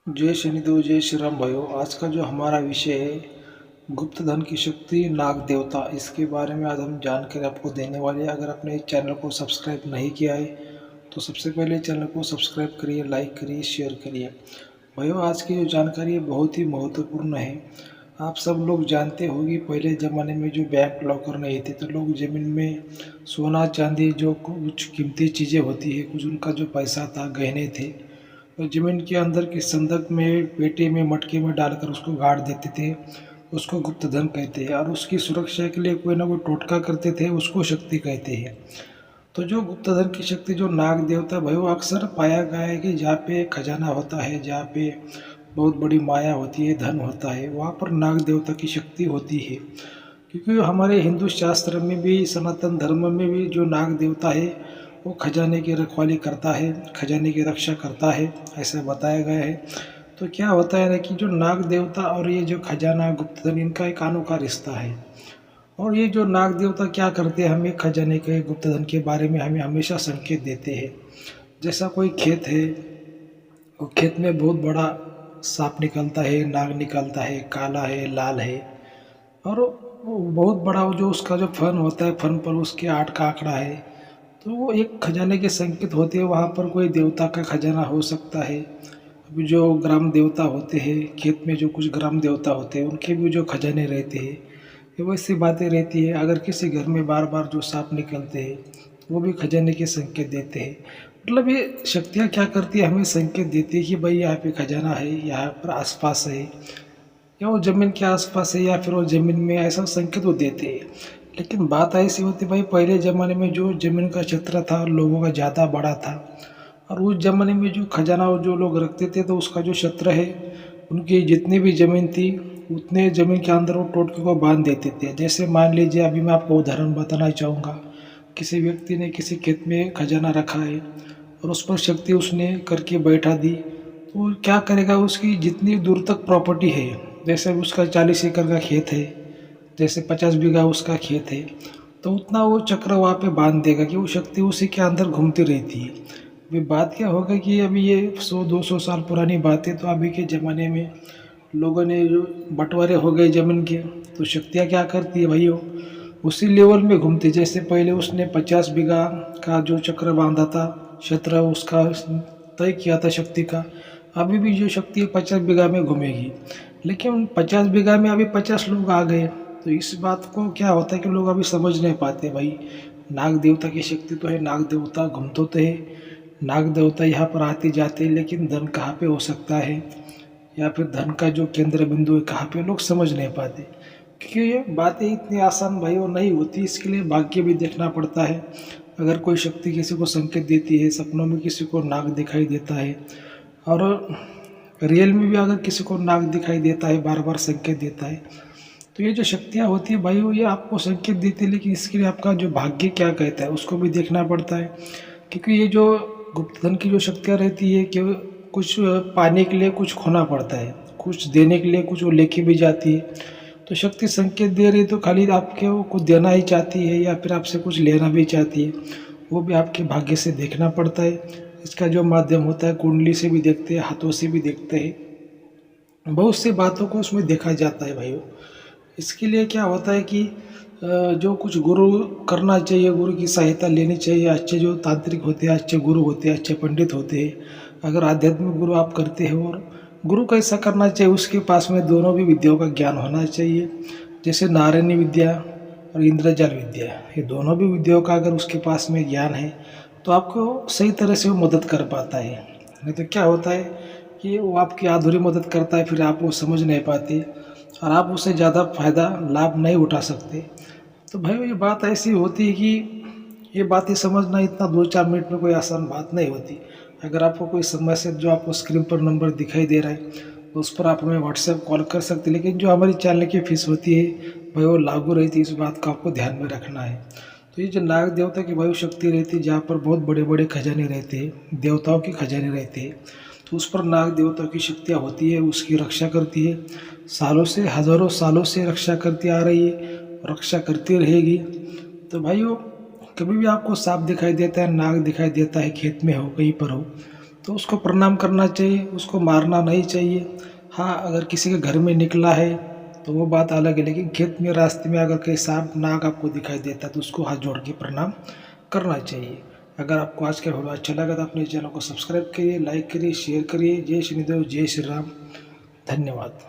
जय शनिदेव जय श्री राम भाइयों। आज का जो हमारा विषय है गुप्त धन की शक्ति नाग देवता, इसके बारे में आज हम जानकारी आपको देने वाले हैं। अगर आपने इस चैनल को सब्सक्राइब नहीं किया है तो सबसे पहले चैनल को सब्सक्राइब करिए, लाइक करिए, शेयर करिए। भाइयों, आज की जो जानकारी है बहुत ही महत्वपूर्ण है। आप सब लोग जानते हो कि पहले ज़माने में जो बैंक लॉकर नहीं थे तो लोग ज़मीन में सोना चांदी जो कुछ कीमती चीज़ें होती है, कुछ उनका जो पैसा था, गहने थे, तो ज़मीन के अंदर के संदक में, पेटी में, मटके में डालकर उसको गाड़ देते थे। उसको गुप्त धन कहते हैं और उसकी सुरक्षा के लिए कोई ना कोई टोटका करते थे, उसको शक्ति कहते हैं। तो जो गुप्त धन की शक्ति जो नाग देवता भाई, वो अक्सर पाया गया है कि जहाँ पे खजाना होता है, जहाँ पे बहुत बड़ी माया होती है, धन होता है, वहाँ पर नाग देवता की शक्ति होती है। क्योंकि हमारे हिंदू शास्त्र में भी, सनातन धर्म में भी जो नाग देवता है वो खजाने की रखवाली करता है, खजाने की रक्षा करता है, ऐसा बताया गया है। तो क्या होता है ना कि जो नाग देवता और ये जो खजाना गुप्त धन, इनका एक अनोखा रिश्ता है। और ये जो नाग देवता क्या करते हैं, हमें खजाने के, गुप्त धन के बारे में हमें हमेशा संकेत देते हैं। जैसा कोई खेत है, वो खेत में बहुत बड़ा सांप निकलता है, नाग निकलता है, काला है, लाल है, और वो बहुत बड़ा, वो जो उसका जो फन होता है, फन पर उसके 8 का आंकड़ा है, तो वो एक खजाने के संकेत होते हैं। वहाँ पर कोई देवता का खजाना हो सकता है। अभी जो ग्राम देवता होते हैं, खेत में जो कुछ ग्राम देवता होते हैं, उनके भी जो खजाने रहते हैं, ये वैसी बातें रहती है। अगर किसी घर में बार बार जो सांप निकलते हैं, वो भी खजाने के संकेत देते हैं। मतलब ये शक्तियाँ क्या करती है, हमें संकेत देती है कि भाई यहाँ पे खजाना है, यहाँ पर आसपास है, या वो ज़मीन के आसपास है, या फिर वो ज़मीन में, ऐसा संकेत वो देते हैं। लेकिन बात ऐसी होती भाई, पहले ज़माने में जो ज़मीन का क्षेत्र था लोगों का ज़्यादा बड़ा था, और उस ज़माने में जो खजाना जो लोग रखते थे तो उसका जो क्षेत्र है, उनकी जितनी भी ज़मीन थी उतने ज़मीन के अंदर वो टोटके को बांध देते थे। जैसे मान लीजिए, अभी मैं आपको उदाहरण बताना चाहूँगा। किसी व्यक्ति ने किसी खेत में खजाना रखा है और उस पर शक्ति उसने करके बैठा दी, तो वो क्या करेगा, उसकी जितनी दूर तक प्रॉपर्टी है, जैसे उसका 40 एकड़ का खेत है, जैसे 50 बीघा उसका खेत है, तो उतना वो चक्र वहाँ पे बांध देगा कि वो शक्ति उसी के अंदर घूमती रहती है। अभी बात क्या होगा कि अभी ये 100-200 साल पुरानी बात है, तो अभी के ज़माने में लोगों ने जो बंटवारे हो गए ज़मीन के, तो शक्तियाँ क्या करती है भाइयों, उसी लेवल में घूमती। जैसे पहले उसने 50 बीघा का जो चक्र बांधा था, क्षेत्र उसका तय किया था शक्ति का, अभी भी जो शक्ति है 50 बीघा में घूमेगी। लेकिन 50 बीघा में अभी 50 लोग आ गए, तो इस बात को क्या होता है कि लोग अभी समझ नहीं पाते भाई। नाग देवता की शक्ति तो है, नाग देवता घूमते तो है, नाग देवता यहाँ पर आते जाते, लेकिन धन कहाँ पे हो सकता है, या फिर धन का जो केंद्र बिंदु है कहाँ पे, लोग समझ नहीं पाते। क्योंकि ये बातें इतनी आसान भाई वो नहीं होती, इसके लिए भाग्य भी देखना पड़ता है। अगर कोई शक्ति किसी को संकेत देती है, सपनों में किसी को नाग दिखाई देता है, और रियल में भी अगर किसी को नाग दिखाई देता है, बार बार संकेत देता है, तो ये जो शक्तियाँ होती है भाई, वो ये आपको संकेत देती है। लेकिन इसके लिए आपका जो भाग्य क्या कहता है उसको भी देखना पड़ता है। क्योंकि ये जो गुप्त धन की जो शक्तियाँ रहती है कि कुछ पाने के लिए कुछ खोना पड़ता है, कुछ देने के लिए कुछ वो लेके भी जाती है। तो शक्ति संकेत दे रही तो खाली आपके वो कुछ देना ही चाहती है, या फिर आपसे कुछ लेना भी चाहती है, वो भी आपके भाग्य से देखना पड़ता है। इसका जो माध्यम होता है, कुंडली से भी देखते हैं, हाथों से भी देखते हैं, बहुत सी बातों को उसमें देखा जाता है भाइयों। इसके लिए क्या होता है कि जो कुछ गुरु करना चाहिए, गुरु की सहायता लेनी चाहिए। अच्छे जो तांत्रिक होते हैं, अच्छे गुरु होते हैं, अच्छे पंडित होते हैं, अगर आध्यात्मिक गुरु आप करते हो, और गुरु कैसा करना चाहिए, उसके पास में दोनों भी विद्याओं का ज्ञान होना चाहिए। जैसे नारायणी विद्या और इंद्रजाल विद्या, ये दोनों भी विद्याओं का अगर उसके पास में ज्ञान है तो आपको सही तरह से वो मदद कर पाता है। नहीं तो क्या होता है कि वो आपकी अधूरी मदद करता है, फिर आप वो समझ नहीं पाते और आप उससे ज़्यादा फायदा लाभ नहीं उठा सकते। तो भाई ये बात ऐसी होती है कि ये बातें समझना इतना 2-4 मिनट में कोई आसान बात नहीं होती। अगर आपको कोई समस्या, जो आपको स्क्रीन पर नंबर दिखाई दे रहा है, तो उस पर आप हमें व्हाट्सएप कॉल कर सकते हैं। लेकिन जो हमारी चैनल की फीस होती है भाई, वो लागू रहती है, इस बात का आपको ध्यान में रखना है। तो ये जो नाग देवता की वायु शक्ति रहती है, जहाँ पर बहुत बड़े बड़े खजाने रहते हैं, देवताओं के खजाने रहते हैं, तो उस पर नाग देवता की शक्तियाँ होती है, उसकी रक्षा करती है। सालों से, हजारों सालों से रक्षा करती आ रही है, रक्षा करती रहेगी। तो भाइयों, कभी भी आपको सांप दिखाई देता है, नाग दिखाई देता है, खेत में हो, कहीं पर हो, तो उसको प्रणाम करना चाहिए, उसको मारना नहीं चाहिए। हाँ, अगर किसी के घर में निकला है तो वो बात अलग है, लेकिन खेत में रास्ते में अगर कहीं सांप नाग आपको दिखाई देता है तो उसको हाथ जोड़ के प्रणाम करना चाहिए। अगर आपको आज का वीडियो अच्छा लगा तो अपने चैनल को सब्सक्राइब करिए, लाइक करिए, शेयर करिए। जय श्रीदेव, जय श्री राम, धन्यवाद।